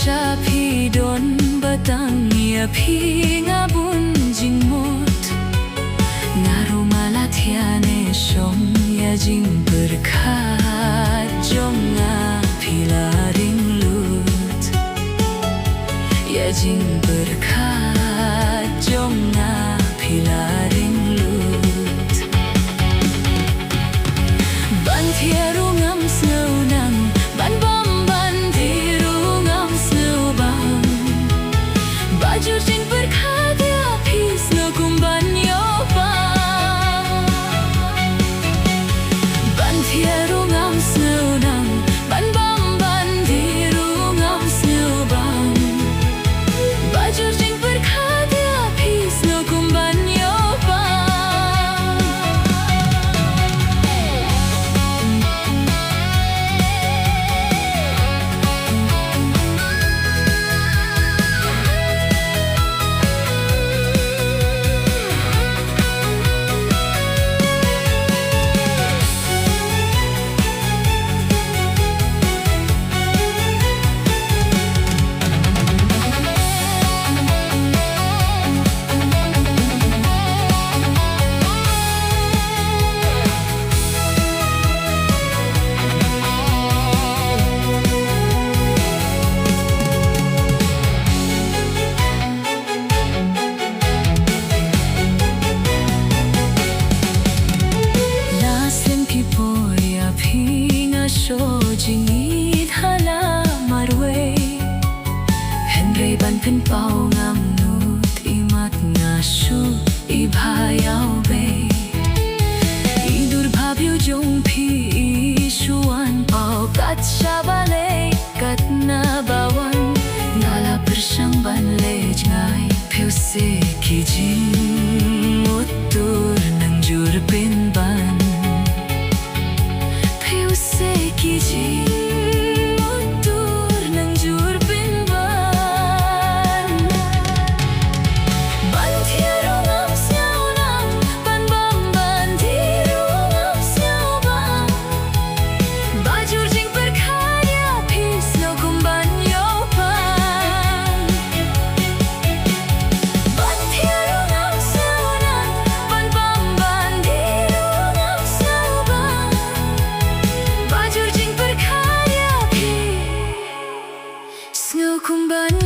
cha phi don batang ya phi ngabun jing mot ngaru malathiane shom ya jing berkhat jonga pilaring lut ya jing berkhat jonga pilaring lut ban thieru ngam snow nang ban bom ban thiru ngam snow bang baju jing berkhat ya phi snow kum ban yo ban thieru ngam snow nang ban bom ban thiru ngam snow bang baju jing berkhat ya phi snow kum ban yo jing it hala marwe henrei ban pin pau ngam nut imat nga shu I bhayau be idur bhabyu jong phi shuan pau kat shabale kat na bawan nala persang ban le ngai pheu se ki jing utur nang jur pin ban pheu se ki jing utur nang jur pin ban ban thieru ngam snow nang ban bom ban thiru ngam snow bang baju jing berkhat ya phi snow kum ban yo pan ban thieru ngam snow nang ban bom ban thiru ngam snow bang baju jing berkhat ya phi snow kum ban